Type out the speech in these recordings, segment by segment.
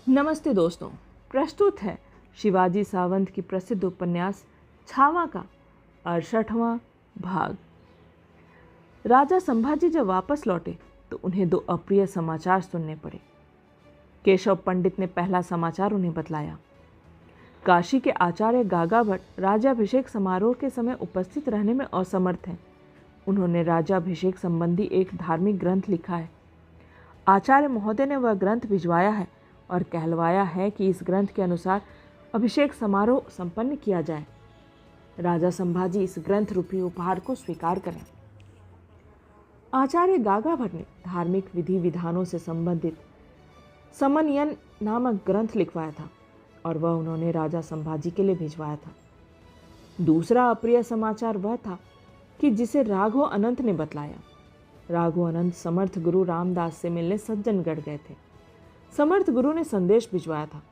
नमस्ते दोस्तों, प्रस्तुत है शिवाजी सावंत की प्रसिद्ध उपन्यास छावा का 68वां भाग। राजा संभाजी जब वापस लौटे तो उन्हें दो अप्रिय समाचार सुनने पड़े। केशव पंडित ने पहला समाचार उन्हें बतलाया। काशी के आचार्य गागा भट्ट राज्याभिषेक समारोह के समय उपस्थित रहने में असमर्थ हैं। उन्होंने राज्याभिषेक संबंधी एक धार्मिक ग्रंथ लिखा है। आचार्य महोदय ने वह ग्रंथ भिजवाया है और कहलवाया है कि इस ग्रंथ के अनुसार अभिषेक समारोह संपन्न किया जाए। राजा संभाजी इस ग्रंथ रूपी उपहार को स्वीकार करें। आचार्य गागा भट्ट ने धार्मिक विधि विधानों से संबंधित समन्वयन नामक ग्रंथ लिखवाया था और वह उन्होंने राजा संभाजी के लिए भिजवाया था। दूसरा अप्रिय समाचार वह था कि जिसे राघव अनंत ने बतलाया। राघव अनंत समर्थ गुरु रामदास से मिलने सज्जनगढ़ गए थे। समर्थ गुरु ने संदेश भिजवाया था,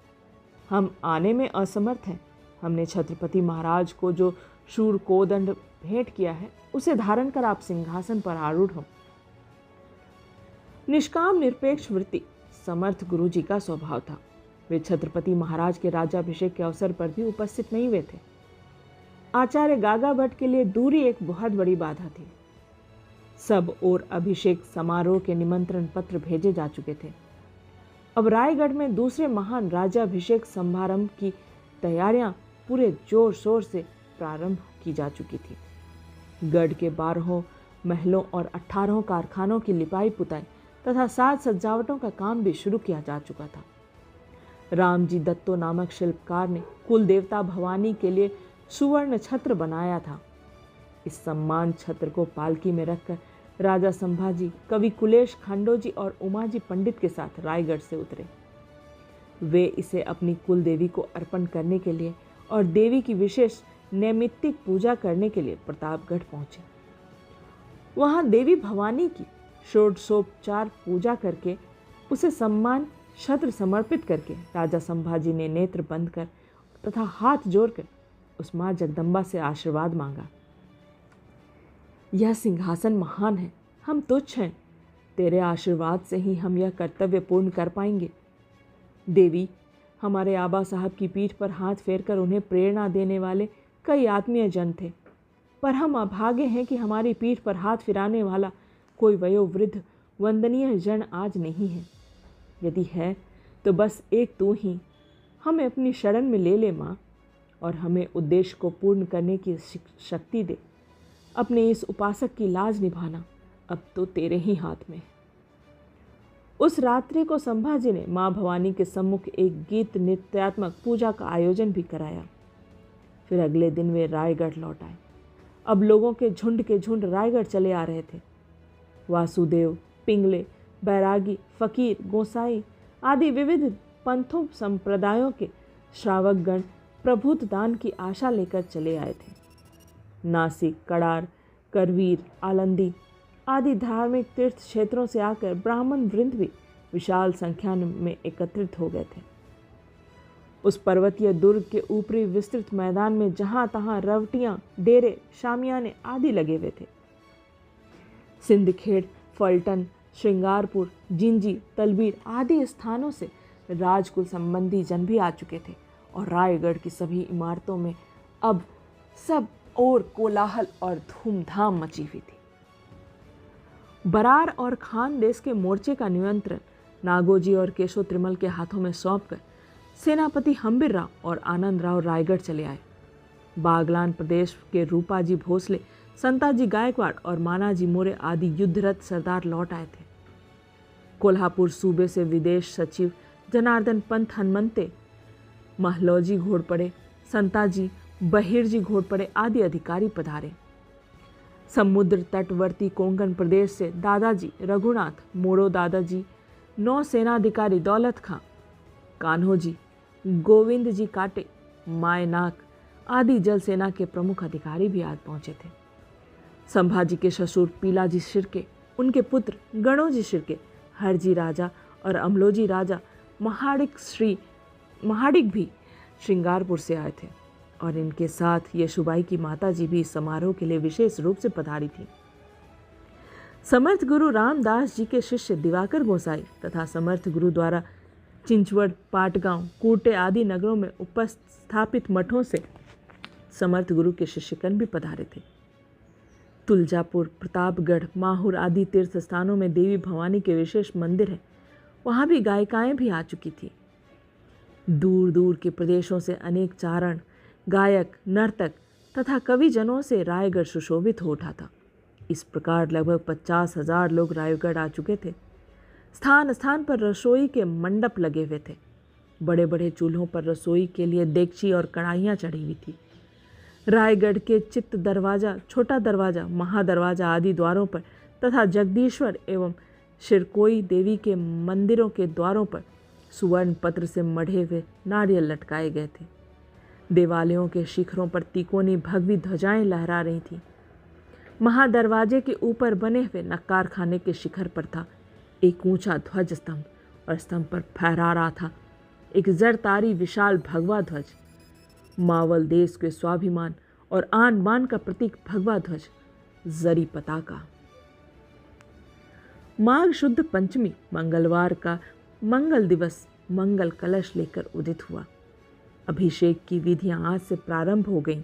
हम आने में असमर्थ हैं। हमने छत्रपति महाराज को जो शूर कोदंड भेंट किया है उसे धारण कर आप सिंहासन पर आरूढ़ हो। निष्काम निरपेक्ष वृत्ति समर्थ गुरु जी का स्वभाव था। वे छत्रपति महाराज के राज्याभिषेक के अवसर पर भी उपस्थित नहीं हुए थे। आचार्य गागा भट्ट के लिए दूरी एक बहुत बड़ी बाधा थी। सब और अभिषेक समारोह के निमंत्रण पत्र भेजे जा चुके थे। अब रायगढ़ में दूसरे महान राज्याभिषेक समारंभ की तैयारियां पूरे जोर शोर से प्रारंभ की जा चुकी थी। गढ़ के 12 महलों और 18 कारखानों की लिपाई पुताई तथा साज सजावटों का काम भी शुरू किया जा चुका था। रामजी दत्तो नामक शिल्पकार ने कुल देवता भवानी के लिए सुवर्ण छत्र बनाया था। इस सम्मान छत्र को पालकी में रखकर राजा संभाजी कवि कुलेश खंडोजी और उमाजी पंडित के साथ रायगढ़ से उतरे। वे इसे अपनी कुल देवी को अर्पण करने के लिए और देवी की विशेष नैमित्तिक पूजा करने के लिए प्रतापगढ़ पहुंचे। वहां देवी भवानी की षोडशोपचार पूजा करके उसे सम्मान छत्र समर्पित करके राजा संभाजी ने नेत्र बंद कर तथा हाथ जोड़कर उस मां जगदम्बा से आशीर्वाद मांगा। यह सिंहासन महान है, हम तुच्छ हैं। तेरे आशीर्वाद से ही हम यह कर्तव्य पूर्ण कर पाएंगे। देवी, हमारे आबा साहब की पीठ पर हाथ फेरकर उन्हें प्रेरणा देने वाले कई आत्मीय जन थे, पर हम अभागे हैं कि हमारी पीठ पर हाथ फिराने वाला कोई वयोवृद्ध वंदनीय जन आज नहीं है। यदि है तो बस एक तू ही। हमें अपनी शरण में ले ले माँ, और हमें उद्देश्य को पूर्ण करने की शक्ति दे। अपने इस उपासक की लाज निभाना अब तो तेरे ही हाथ में है। उस रात्रि को संभाजी ने मां भवानी के सम्मुख एक गीत नृत्यात्मक पूजा का आयोजन भी कराया। फिर अगले दिन वे रायगढ़ लौट आए। अब लोगों के झुंड रायगढ़ चले आ रहे थे। वासुदेव, पिंगले, बैरागी, फकीर, गोसाई आदि विविध पंथों संप्रदायों के श्रावकगण प्रभुत दान की आशा लेकर चले आए थे। नासिक, कड़ार, करवीर, आलंदी आदि धार्मिक तीर्थ क्षेत्रों से आकर ब्राह्मण वृंद भी विशाल संख्या में एकत्रित हो गए थे। उस पर्वतीय दुर्ग के ऊपरी विस्तृत मैदान में जहां तहां रवटियां, डेरे, शामियाने आदि लगे हुए थे। सिंदखेड़, फलटन, श्रृंगारपुर, जिंजी, तलबीर आदि स्थानों से राजकुल संबंधी जन भी आ चुके थे और रायगढ़ की सभी इमारतों में अब सब और कोलाहल और धूमधाम मची हुई थी। बरार और खान देश के मोर्चे का नियंत्रण नागोजी और केशव त्रिमल के हाथों में सौंपकर सेनापति हम्बिर राव और आनंद राव रायगढ़ चले आए। बागलान प्रदेश के रूपाजी भोसले, संताजी गायकवाड़ और मानाजी मोरे आदि युद्धरत सरदार लौट आए थे। कोल्हापुर सूबे से विदेश सचिव जनार्दन पंत हनुमंते, महलौजी घोड़पड़े, संताजी, बहिरजी घोड़पड़े आदि अधिकारी पधारे। समुद्र तटवर्ती कोंकण प्रदेश से दादाजी रघुनाथ, मोरो दादाजी, नौ सेनाधिकारी दौलत खां, कान्होजी, गोविंद जी काटे, मायनाक आदि जल सेना के प्रमुख अधिकारी भी आज पहुंचे थे। संभाजी के ससुर पीलाजी शिर्के, उनके पुत्र गणोजी शिर्के, हरजी राजा और अमलोजी राजा महाडिक भी श्रृंगारपुर से आए थे और इनके साथ यशुबाई की माताजी भी इस समारोह के लिए विशेष रूप से पधारी थी। समर्थ गुरु रामदास जी के शिष्य दिवाकर गोसाई तथा समर्थ गुरु द्वारा चिंचवड़, पाटगांव, कूटे आदि नगरों में उपस्थापित मठों से समर्थ गुरु के शिष्यगण भी पधारे थे। तुलजापुर, प्रतापगढ़, माहुर आदि तीर्थ स्थानों में देवी भवानी के विशेष मंदिर हैं। वहाँ भी गायिकाएं भी आ चुकी थी। दूर दूर के प्रदेशों से अनेक चारण, गायक, नर्तक तथा कविजनों से रायगढ़ सुशोभित हो उठा था। इस प्रकार लगभग 50,000 लोग रायगढ़ आ चुके थे। स्थान स्थान पर रसोई के मंडप लगे हुए थे। बड़े बड़े चूल्हों पर रसोई के लिए देगची और कढ़ाइयाँ चढ़ी हुई थी। रायगढ़ के चित्त दरवाजा, छोटा दरवाजा, महादरवाजा आदि द्वारों पर तथा जगदीश्वर एवं शिरकोई देवी के मंदिरों के द्वारों पर सुवर्ण पत्र से मढ़े हुए नारियल लटकाए गए थे। देवालयों के शिखरों पर तिकोनी भगवी ध्वजाएं लहरा रही थीं। महादरवाजे के ऊपर बने हुए नक्कार खाने के शिखर पर था एक ऊंचा ध्वज स्तंभ और स्तंभ पर फहरा रहा था एक जरतारी विशाल भगवा ध्वज। मावल देश के स्वाभिमान और आन बान का प्रतीक भगवा ध्वज, जरी पताका। माघ शुद्ध पंचमी मंगलवार का मंगल दिवस मंगल कलश लेकर उदित हुआ। अभिषेक की विधियां आज से प्रारंभ हो गईं।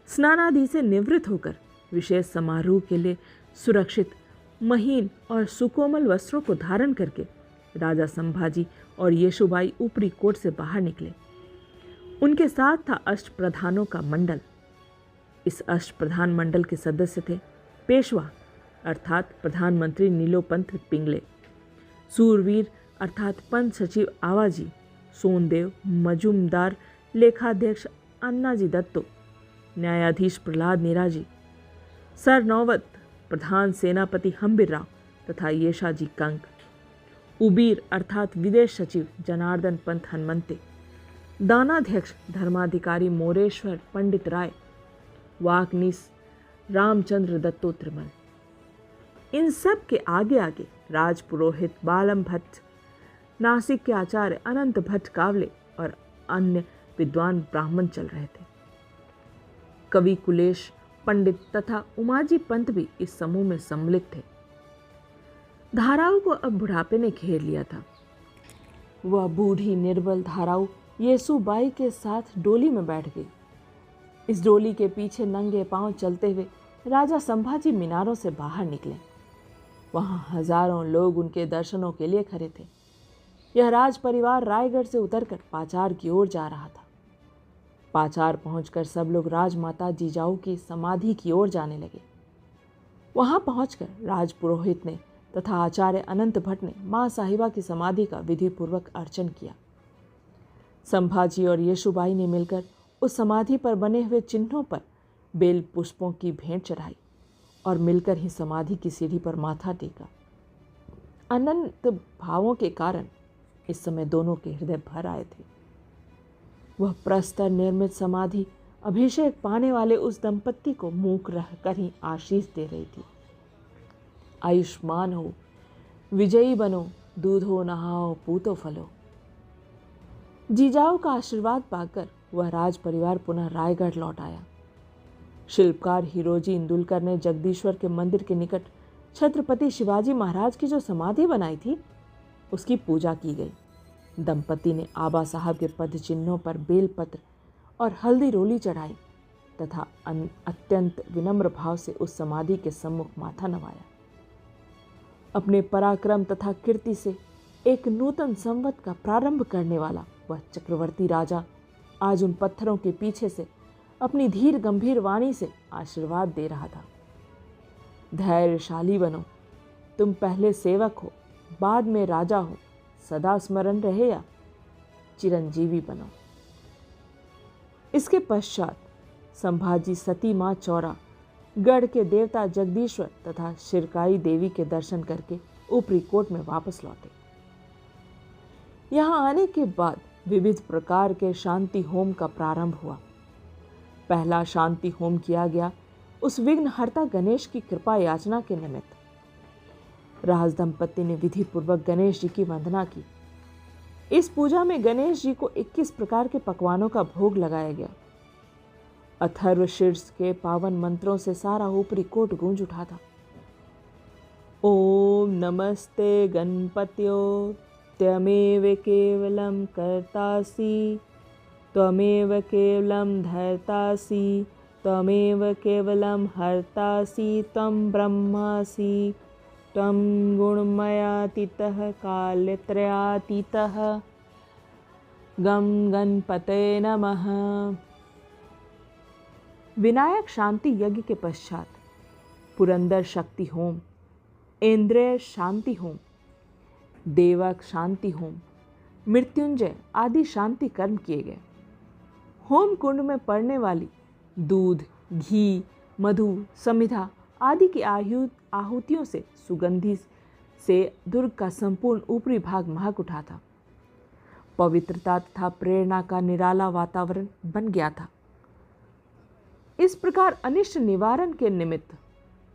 स्नानादि से निवृत्त होकर विशेष समारोह के लिए सुरक्षित, महीन और सुकोमल वस्त्रों को धारण करके राजा संभाजी और येशुबाई ऊपरी कोट से बाहर निकले। उनके साथ था अष्टप्रधानों का मंडल। इस अष्टप्रधान मंडल के सदस्य थे पेशवा अर्थात प्रधानमंत्री नीलोपंत पिंगले, सूरवीर अर्थात पंच सचिव आवाजी, सोनदेव मजूमदार, लेखाध्यक्ष अन्नाजी दत्तो, न्यायाधीश प्रहलाद निराजी, सर नौवत प्रधान सेनापति हम्बीर राव तथा येशाजी कंक, उबीर अर्थात विदेश सचिव जनार्दन पंत हनुमंते, दानाध्यक्ष धर्माधिकारी मोरेश्वर पंडित राय, वाकनीस रामचंद्र दत्तो त्रिमल। इन सब के आगे आगे राजपुरोहित बालम भट्ट, नासिक के आचार्य अनंत भट्ट कावले और अन्य विद्वान ब्राह्मण चल रहे थे। कवि कुलेश पंडित तथा उमाजी पंत भी इस समूह में सम्मिलित थे। धाराऊ को अब बुढ़ापे ने घेर लिया था। वह बूढ़ी निर्बल धाराऊ येसुबाई के साथ डोली में बैठ गई। इस डोली के पीछे नंगे पांव चलते हुए राजा संभाजी मीनारों से बाहर निकले। वहां हजारों लोग उनके दर्शनों के लिए खड़े थे। यह राज परिवार रायगढ़ से उतरकर पाचार की ओर जा रहा था। पाचार पहुंचकर सब लोग राजमाता जिजाऊ की समाधि की ओर जाने लगे। वहां पहुंचकर राजपुरोहित ने तथा आचार्य अनंत भट्ट ने मां साहिबा की समाधि का विधिपूर्वक अर्चन किया। संभाजी और येशुबाई ने मिलकर उस समाधि पर बने हुए चिन्हों पर बेल पुष्पों की भेंट चढ़ाई और मिलकर ही समाधि की सीढ़ी पर माथा टेका। अनंत भावों के कारण इस समय दोनों के हृदय भर आए थे। वह प्रस्तर निर्मित समाधि अभिषेक पाने वाले उस दंपत्ति को मूक रहकर ही आशीष दे रही थी। आयुष्मान हो, विजयी बनो, दूधो नहाओ, पूतो फलो। जीजाऊ का आशीर्वाद पाकर वह राज परिवार पुनः रायगढ़ लौट आया। शिल्पकार हिरोजी इंदुलकर ने जगदीश्वर के मंदिर के निकट छत्रपति शिवाजी महाराज की जो समाधि बनाई थी उसकी पूजा की गई। दंपति ने आबा साहब के पद चिन्हों पर बेलपत्र और हल्दी रोली चढ़ाई तथा अत्यंत विनम्र भाव से उस समाधि के सम्मुख माथा नवाया। अपने पराक्रम तथा कीर्ति से एक नूतन संवत का प्रारंभ करने वाला वह चक्रवर्ती राजा आज उन पत्थरों के पीछे से अपनी धीर गंभीर वाणी से आशीर्वाद दे रहा था। धैर्यशाली बनो, तुम पहले सेवक हो, बाद में राजा हो, सदा स्मरण रहे या चिरंजीवी बनो। इसके पश्चात संभाजी सती मां चौरा, गढ़ के देवता जगदीश्वर तथा शिरकाई देवी के दर्शन करके ऊपरी कोट में वापस लौटे। यहां आने के बाद विविध प्रकार के शांति होम का प्रारंभ हुआ। पहला शांति होम किया गया उस विघ्नहर्ता गणेश की कृपा याचना के निमित्त। राज दंपति ने विधि पूर्वक गणेश जी की वंदना की। इस पूजा में गणेश जी को 21 प्रकार के पकवानों का भोग लगाया गया। अथर्व शीर्ष के पावन मंत्रों से सारा ऊपरी कोट गूंज उठा था। ओम नमस्ते गणपत्यो सत्यमेव केवलं कर्तासि, त्वमेव केवलं धर्तासि, त्वमेव केवलं हर्तासि, त्वं ब्रह्मासि, त्वं गुणमयातीतः कालत्रयातीतः। गं गणपते नमः। विनायक शांति यज्ञ के पश्चात पुरंदर शक्ति होम, इंद्रिय शांति होम, देवक शांति होम, मृत्युंजय आदि शांति कर्म किए गए। होम कुंड में पड़ने वाली दूध, घी, मधु, समिधा आदि की आहुतियों से सुगंधि से दुर्ग का संपूर्ण ऊपरी भाग महक उठा था। पवित्रता तथा प्रेरणा का निराला वातावरण बन गया था। इस प्रकार अनिष्ट निवारण के निमित्त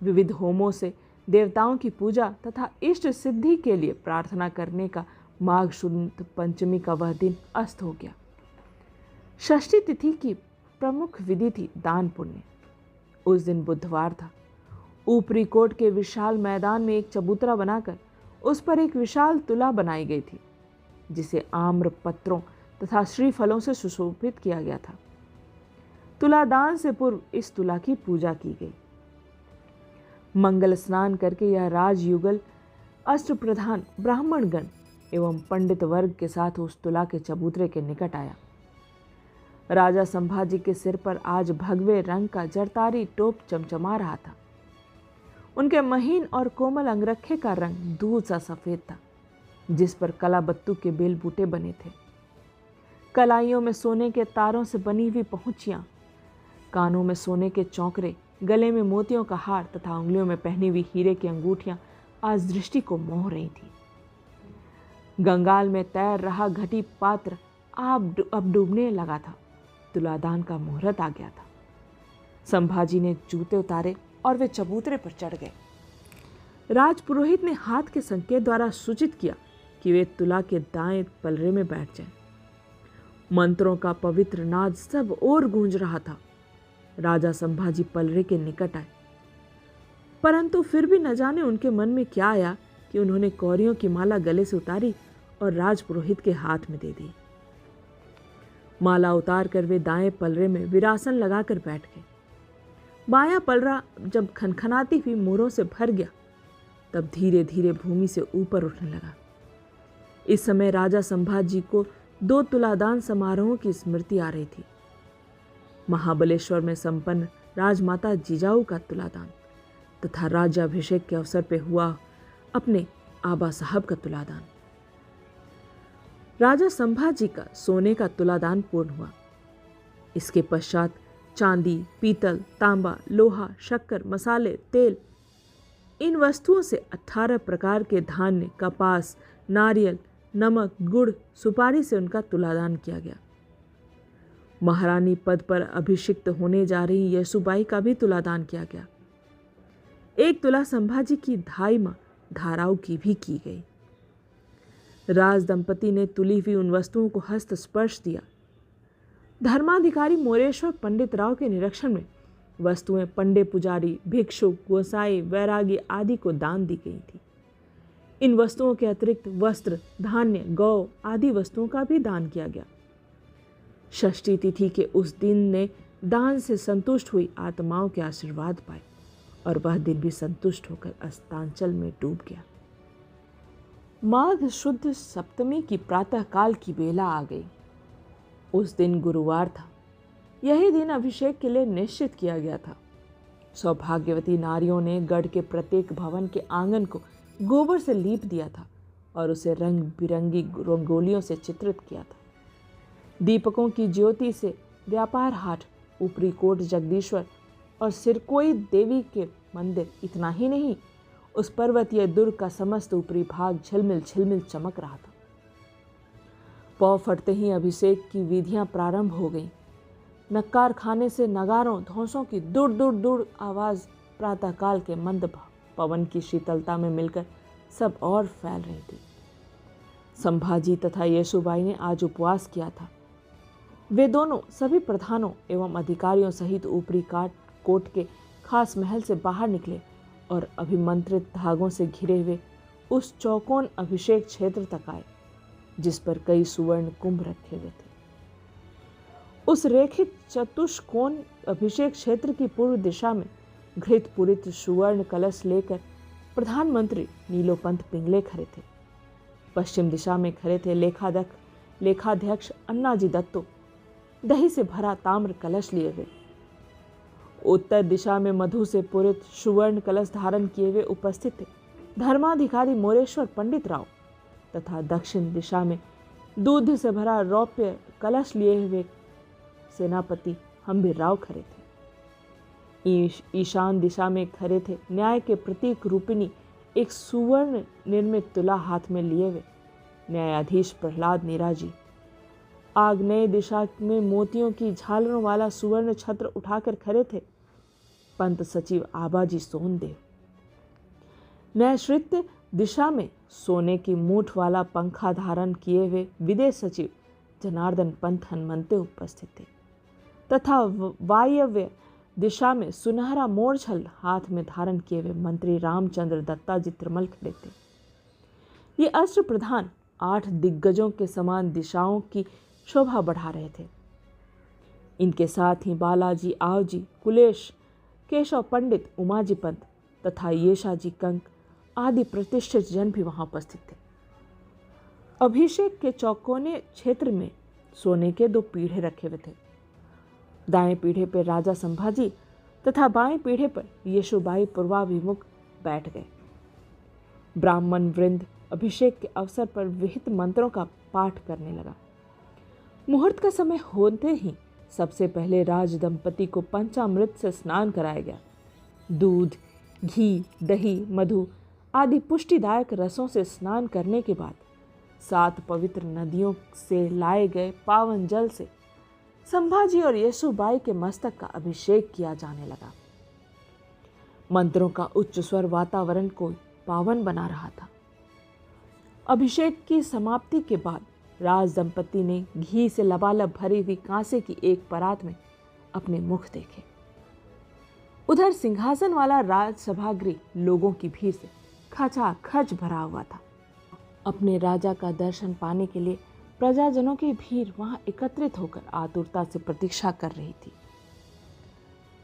विविध होमों से देवताओं की पूजा तथा इष्ट सिद्धि के लिए प्रार्थना करने का माघ शुद्ध पंचमी का वह दिन अस्त हो गया। षष्ठी तिथि की प्रमुख विधि थी दान पुण्य। उस दिन बुधवार था। ऊपरी कोट के विशाल मैदान में एक चबूतरा बनाकर उस पर एक विशाल तुला बनाई गई थी, जिसे आम्र पत्रों तथा श्रीफलों से सुशोभित किया गया था। तुलादान से पूर्व इस तुला की पूजा की गई। मंगल स्नान करके यह राजयुगल अष्टप्रधान ब्राह्मणगण एवं पंडित वर्ग के साथ उस तुला के चबूतरे के निकट आया। राजा संभाजी के सिर पर आज भगवे रंग का जरतारी टोप चमचमा रहा था। उनके महीन और कोमल अंगरखे का रंग दूध सा सफेद था, जिस पर कलाबत्तू के बेल बूटे बने थे। कलाइयों में सोने के तारों से बनी हुई पहुंचियां, कानों में सोने के चौकरे, गले में मोतियों का हार तथा उंगलियों में पहनी हुई हीरे की अंगूठियां आज दृष्टि को मोह रही थी। गंगाल में तैर रहा घटी पात्र अब डूबने लगा था। तुलादान का मुहूर्त आ गया था। संभाजी ने जूते उतारे और वे चबूतरे पर चढ़ गए। राजपुरोहित ने हाथ के संकेत द्वारा सूचित किया कि वे तुला के दाएं पलरे में बैठ जाएं। मंत्रों का पवित्र नाद सब ओर गूंज रहा था। राजा संभाजी पलरे के निकट आए, परंतु फिर भी न जाने उनके मन में क्या आया कि उन्होंने कौरियों की माला गले से उतारी और राजपुरोहित के हाथ में दे दी। माला उतार कर वे दाएं पलरे में विरासन लगाकर बैठ गए। बायां पलरा जब खनखनाती हुई मोरों से भर गया, तब धीरे धीरे भूमि से ऊपर उठने लगा। इस समय राजा संभाजी को 2 तुलादान समारोहों की स्मृति आ रही थी। महाबलेश्वर में संपन्न राजमाता जिजाऊ का तुलादान तथा राज्याभिषेक के अवसर पर हुआ अपने आबा साहब का तुलादान। राजा संभाजी का सोने का तुलादान पूर्ण हुआ। इसके पश्चात चांदी, पीतल, तांबा, लोहा, शक्कर, मसाले, तेल, इन वस्तुओं से 18 प्रकार के धान्य, कपास, नारियल, नमक, गुड़, सुपारी से उनका तुलादान किया गया। महारानी पद पर अभिषिक्त होने जा रही यशुबाई का भी तुलादान किया गया। 1 तुला संभाजी की 2.5 माह धाराओं की भी की गई। राज दंपति ने तुली हुई उन वस्तुओं को हस्त स्पर्श दिया। धर्माधिकारी मोरेश्वर पंडित राव के निरीक्षण में वस्तुएं पंडे पुजारी, भिक्षुक, गोसाई, वैरागी आदि को दान दी गई थी। इन वस्तुओं के अतिरिक्त वस्त्र, धान्य, गौ आदि वस्तुओं का भी दान किया गया। षष्ठी तिथि के उस दिन ने दान से संतुष्ट हुई आत्माओं के आशीर्वाद पाए और वह दिन भी संतुष्ट होकर अस्तांचल में डूब गया। माघ शुद्ध सप्तमी की प्रातः काल की बेला आ गई। उस दिन गुरुवार था। यही दिन अभिषेक के लिए निश्चित किया गया था। सौभाग्यवती नारियों ने गढ़ के प्रत्येक भवन के आंगन को गोबर से लीप दिया था और उसे रंग बिरंगी रंगोलियों से चित्रित किया था। दीपकों की ज्योति से व्यापार हाट, ऊपरी कोट जगदीश्वर और सिरकोई देवी के मंदिर, इतना ही नहीं, उस पर्वतीय दुर्ग का समस्त ऊपरी भाग झिलमिल झिलमिल चमक रहा था। पौ फटते ही अभिषेक की विधियां प्रारंभ हो गईं। नक्कार खाने से नगारों, धौंसों की दूर दूर दूर आवाज प्रातःकाल के मंद पवन की शीतलता में मिलकर सब और फैल रही थी। संभाजी तथा येसुबाई ने आज उपवास किया था। वे दोनों सभी प्रधानों एवं अधिकारियों सहित ऊपरी कोट के खास महल से बाहर निकले और अभिमंत्रित धागों से घिरे हुए उस चौकोन अभिषेक क्षेत्र तक आए जिस पर कई सुवर्ण कुंभ रखे हुए थे। उस रेखित चतुष्कोण अभिषेक क्षेत्र की पूर्व दिशा में घृत पूरित सुवर्ण कलश लेकर प्रधानमंत्री नीलोपंत पिंगले खड़े थे। पश्चिम दिशा में खड़े थे लेखाध्यक्ष अन्नाजी दत्तो, दही से भरा ताम्र कलश लिए हुए। उत्तर दिशा में मधु से पूरित सुवर्ण कलश धारण किए हुए उपस्थित थे धर्माधिकारी मोरेश्वर पंडित राव, तथा दक्षिण दिशा में दूध से भरा रौप्य कलश लिए हुए सेनापति हम्बीर राव खड़े थे। ईशान दिशा में खड़े थे न्याय के प्रतीक रूपिणी एक सुवर्ण निर्मित तुला हाथ में लिए हुए न्यायाधीश प्रहलाद नीराजी। आग्नेय दिशा में मोतियों की झालरों वाला सुवर्ण छत्र उठाकर खड़े थे पंत सचिव आबाजी सोनदेव। नैऋत्य दिशा में सोने की मूठ वाला पंखा धारण किए हुए विदेश सचिव जनार्दन पंत हनुमंते उपस्थित थे, तथा वायव्य दिशा में सुनहरा मोरछल हाथ में धारण किए हुए मंत्री रामचंद्र दत्ता जी त्रिमल खड़े थे। ये अस्त्र प्रधान 8 दिग्गजों के समान दिशाओं की शोभा बढ़ा रहे थे। इनके साथ ही बालाजी आवजी, कुलेश, केशव पंडित, उमाजी पंत तथा येशाजी कंक आदि प्रतिष्ठित जन भी वहां उपस्थित थे। अभिषेक के चौकोने क्षेत्र में सोने के 2 पीढ़े रखे हुए थे। दाएं पीढ़े पर राजा संभाजी तथा बाएं पीढ़े पर येशुबाई पूर्वाभिमुख बैठ गए। ब्राह्मण वृंद अभिषेक के अवसर पर विहित मंत्रों का पाठ करने लगा। मुहूर्त का समय होते ही सबसे पहले राज दंपति को पंचामृत से स्नान कराया गया। दूध, घी, दही, मधु आदि पुष्टिदायक रसों से स्नान करने के बाद 7 पवित्र नदियों से लाए गए पावन जल से संभाजी और येसुबाई के मस्तक का अभिषेक किया जाने लगा। मंत्रों का उच्च स्वर वातावरण को पावन बना रहा था। अभिषेक की समाप्ति के बाद राज दंपति ने घी से लबालब भरी हुई कांसे की एक परात में अपने मुख देखे। उधर सिंहासन वाला राजसभागृह लोगों की भीड़ से खचाखच भरा हुआ था। अपने राजा का दर्शन पाने के लिए प्रजाजनों की भीड़ वहां एकत्रित होकर आतुरता से प्रतीक्षा कर रही थी।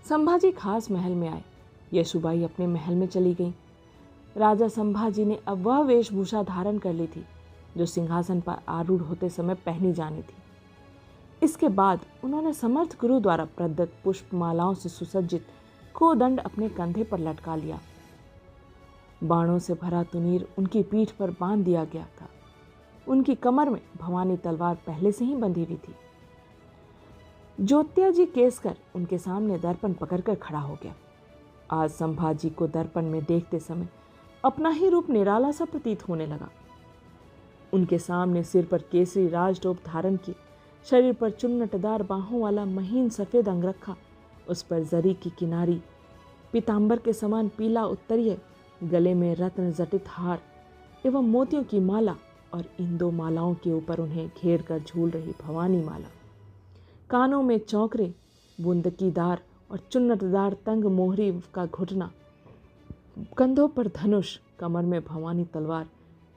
संभाजी खास महल में आए, येसुबाई अपने महल में चली गई। राजा संभाजी ने अब वह वेशभूषा धारण कर ली थी जो सिंहासन पर आरूढ़ होते समय पहनी जानी थी। इसके बाद उन्होंने समर्थ गुरु द्वारा प्रदत्त पुष्पमालाओं से सुसज्जित कोदंड अपने कंधे पर लटका लिया। बाणों से भरा तुनीर उनकी पीठ पर बांध दिया गया था। उनकी कमर में भवानी तलवार पहले से ही बंधी हुई थी। ज्योत्या जी केसकर उनके सामने दर्पण पकड़कर खड़ा हो गया। आज संभाजी को दर्पण में देखते समय अपना ही रूप निराला सा प्रतीत होने लगा। उनके सामने सिर पर केसरी राजटोप धारण किए, शरीर पर चुन्नटदार बाहों वाला महीन सफेद अंगरखा, उस पर जरी की किनारी, पीतांबर के समान पीला उत्तरीय, गले में रत्न जटित हार एवं मोतियों की माला और इन 2 मालाओं के ऊपर उन्हें घेर कर झूल रही भवानी माला, कानों में चौकरे, बूंदकीदार और चुन्नटदार तंग मोहरी का घुटना, कंधों पर धनुष, कमर में भवानी तलवार,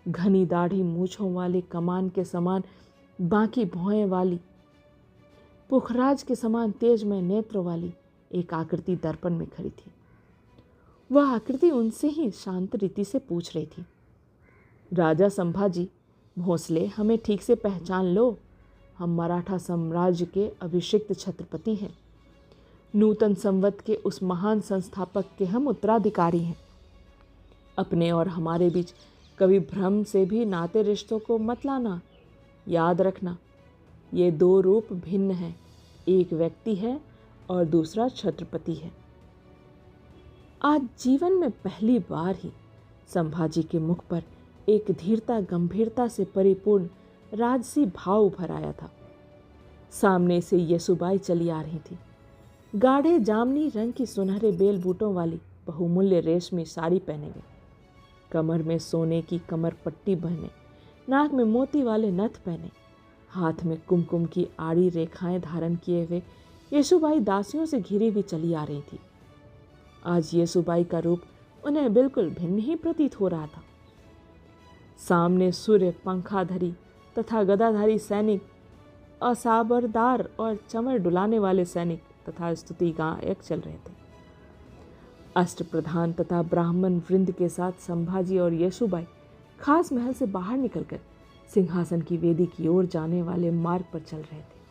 घनी दाढ़ी मूछों वाली कमान के समान बाकी भौएं वाली, पुखराज के समान तेजमय नेत्रों वाली एक आकृति दर्पण में खड़ी थी। वह आकृति उनसे ही शांत रीति से पूछ रही थी, राजा संभाजी, भोंसले, हमें ठीक से पहचान लो। हम मराठा साम्राज्य के अभिषिक्त छत्रपति हैं। नूतन संवत के उस महान संस्थापक के हम उत्तराधिकारी हैं। अपने और हमारे बीच कभी भ्रम से भी नाते रिश्तों को मत लाना। याद रखना, ये 2 रूप भिन्न हैं, एक व्यक्ति है और दूसरा छत्रपति है। आज जीवन में पहली बार ही संभाजी के मुख पर एक धीरता गंभीरता से परिपूर्ण राजसी भाव उभर आया था। सामने से येसुबाई चली आ रही थी। गाढ़े जामनी रंग की सुनहरे बेल बूटों वाली बहुमूल्य रेशमी साड़ी पहने हुए, कमर में सोने की कमर पट्टी बहने, नाक में मोती वाले नथ पहने, हाथ में कुमकुम की आड़ी रेखाएं धारण किए हुए येसुबाई दासियों से घिरी हुई चली आ रही थी। आज येसुबाई का रूप उन्हें बिल्कुल भिन्न ही प्रतीत हो रहा था। सामने सूर्य पंखाधरी तथा गदाधारी सैनिक, असाबरदार और चमर डुलाने वाले सैनिक तथा स्तुति गायक चल रहे थे। अष्टप्रधान तथा ब्राह्मण वृंद के साथ संभाजी और येसुबाई खास महल से बाहर निकलकर सिंहासन की वेदी की ओर जाने वाले मार्ग पर चल रहे थे।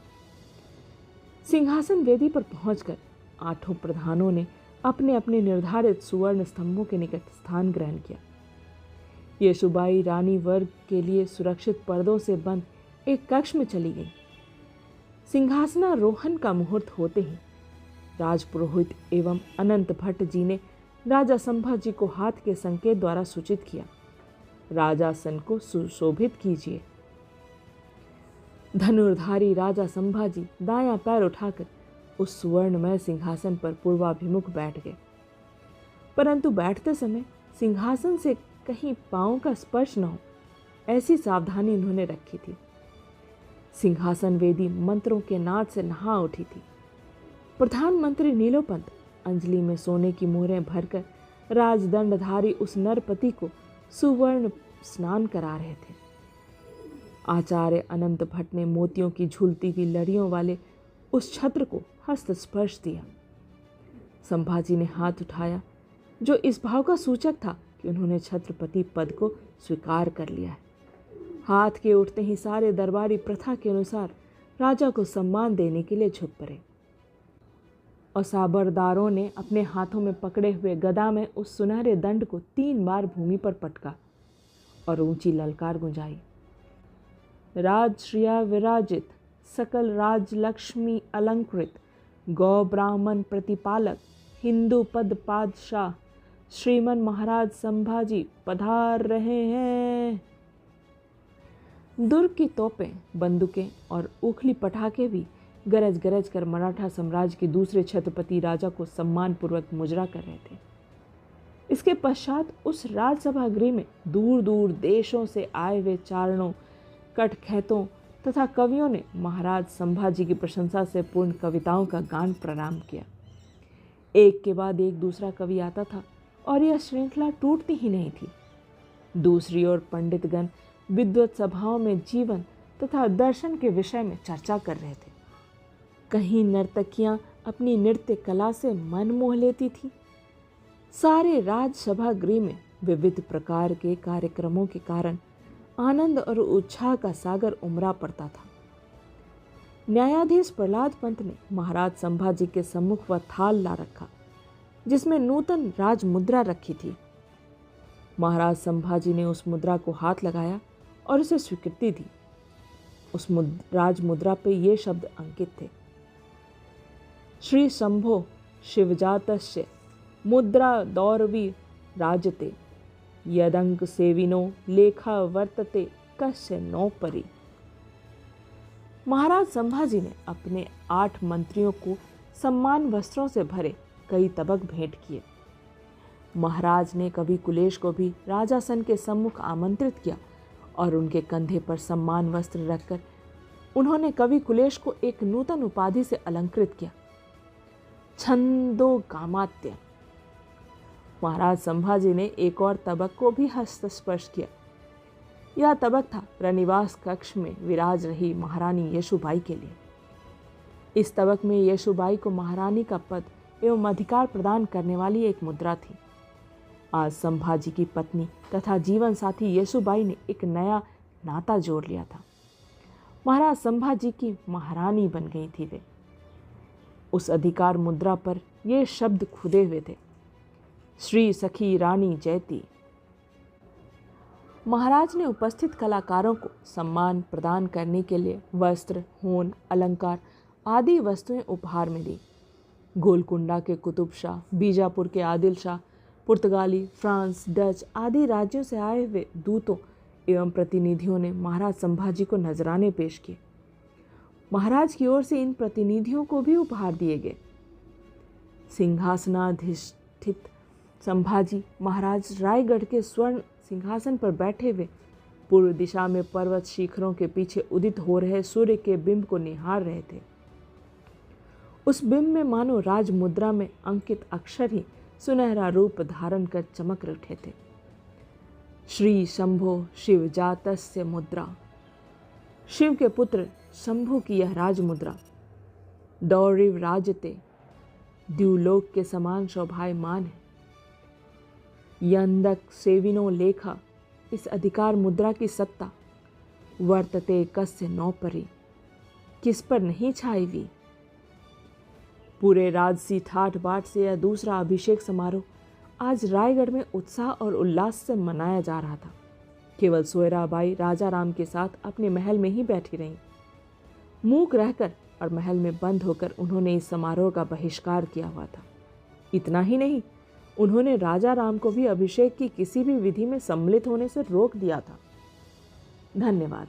सिंहासन वेदी पर पहुंचकर आठों प्रधानों ने अपने अपने निर्धारित सुवर्ण स्तंभों के निकट स्थान ग्रहण किया। येसुबाई रानी वर्ग के लिए सुरक्षित पर्दों से बंद एक कक्ष में चली गई। सिंहासनारोहण का मुहूर्त होते ही राजपुरोहित एवं अनंत भट्ट जी ने राजा संभाजी को हाथ के संकेत द्वारा सूचित किया, राजासन को सुशोभित कीजिए। धनुर्धारी राजा संभाजी दायां पैर उठाकर उस सुवर्णमय सिंहासन पर पूर्वाभिमुख बैठ गए, परंतु बैठते समय सिंहासन से कहीं पांव का स्पर्श न हो, ऐसी सावधानी उन्होंने रखी थी। सिंहासन वेदी मंत्रों के नाद से नहा उठी थी। प्रधानमंत्री नीलोपंत अंजलि में सोने की मोहरें भरकर राजदंडधारी उस नरपति को सुवर्ण स्नान करा रहे थे। आचार्य अनंत भट्ट ने मोतियों की झूलती हुई लड़ियों वाले उस छत्र को हस्त स्पर्श दिया। संभाजी ने हाथ उठाया, जो इस भाव का सूचक था कि उन्होंने छत्रपति पद को स्वीकार कर लिया है। हाथ के उठते ही सारे दरबारी प्रथा के अनुसार राजा को सम्मान देने के लिए झुक पड़े और साबरदारों ने अपने हाथों में पकड़े हुए गदा में उस सुनहरे दंड को 3 बार भूमि पर पटका और ऊंची ललकार गुंजाई। राजश्रिया विराजित, सकल राजलक्ष्मी अलंकृत, गौ ब्राह्मण प्रतिपालक, हिंदू पद पादशाह श्रीमन महाराज संभाजी पधार रहे हैं। दुर्ग की तोपें, बंदूकें और उखली पटाखे भी गरज गरज कर मराठा साम्राज्य के दूसरे छत्रपति राजा को सम्मानपूर्वक मुजरा कर रहे थे। इसके पश्चात उस राजसभा गृह में दूर दूर देशों से आए हुए चारणों, कटखैतों तथा कवियों ने महाराज संभाजी की प्रशंसा से पूर्ण कविताओं का गान प्रारंभ किया। एक के बाद एक दूसरा कवि आता था और यह श्रृंखला टूटती ही नहीं थी। दूसरी ओर पंडितगण विद्वत सभाओं में जीवन तथा दर्शन के विषय में चर्चा कर रहे थे। कहीं नर्तकियां अपनी नृत्य कला से मन मोह लेती थी। सारे राजसभा गृह में विविध प्रकार के कार्यक्रमों के कारण आनंद और उत्साह का सागर उमड़ा पड़ता था। न्यायाधीश प्रहलाद पंत ने महाराज संभाजी के सम्मुख वह थाल ला रखा जिसमें नूतन राज मुद्रा रखी थी। महाराज संभाजी ने उस मुद्रा को हाथ लगाया और उसे स्वीकृति दी। उस राज मुद्रा पे ये शब्द अंकित थे, श्री शंभो शिवजातस्य मुद्रा दौरवी राजते, यदंक सेविनो लेखा वर्तते कस्य नो परी। महाराज संभाजी ने अपने 8 मंत्रियों को सम्मान वस्त्रों से भरे कई तबक भेंट किए। महाराज ने कवि कुलेश को भी राजासन के सम्मुख आमंत्रित किया और उनके कंधे पर सम्मान वस्त्र रखकर उन्होंने कवि कुलेश को एक नूतन उपाधि से अलंकृत किया, छंदोगामात्य। महाराज संभाजी ने एक और तबक को भी हस्तस्पर्श किया। यह तबक था रनिवास कक्ष में विराज रही महारानी येसुबाई के लिए। इस तबक में येसुबाई को महारानी का पद एवं अधिकार प्रदान करने वाली एक मुद्रा थी। आज संभाजी की पत्नी तथा जीवन साथी येसुबाई ने एक नया नाता जोड़ लिया था। महाराज संभाजी की महारानी बन गई थी वे। उस अधिकार मुद्रा पर ये शब्द खुदे हुए थे, श्री सखी रानी जयती। महाराज ने उपस्थित कलाकारों को सम्मान प्रदान करने के लिए वस्त्र, होन, अलंकार आदि वस्तुएं उपहार में दी। गोलकुंडा के कुतुब शाह, बीजापुर के आदिल शाह, पुर्तगाली, फ्रांस, डच आदि राज्यों से आए हुए दूतों एवं प्रतिनिधियों ने महाराज संभाजी को नजराने पेश किए। महाराज की ओर से इन प्रतिनिधियों को भी उपहार दिए गए। सिंहासनाधिष्ठित संभाजी महाराज रायगढ़ के स्वर्ण सिंहासन पर बैठे हुए पूर्व दिशा में पर्वत शिखरों के पीछे उदित हो रहे सूर्य के बिंब को निहार रहे थे। उस बिंब में मानो राज मुद्रा में अंकित अक्षर ही सुनहरा रूप धारण कर चमक उठे थे, श्री शंभो शिवजातस्य मुद्रा। शिव के पुत्र शंभु की यह राज मुद्रा दौरिव राजते द्युलोक के समान शोभायमान है। यंदक सेविनो लेखा, इस अधिकार मुद्रा की सत्ता वर्तते कस्य नौपरी, किस पर नहीं छाई हुई। पूरे राजसी ठाठ बाट से यह दूसरा अभिषेक समारोह आज रायगढ़ में उत्साह और उल्लास से मनाया जा रहा था। केवल सोयराबाई राजा राम के साथ अपने महल में ही बैठी रहीं। मूक रहकर और महल में बंद होकर उन्होंने इस समारोह का बहिष्कार किया हुआ था। इतना ही नहीं, उन्होंने राजा राम को भी अभिषेक की किसी भी विधि में सम्मिलित होने से रोक दिया था। धन्यवाद।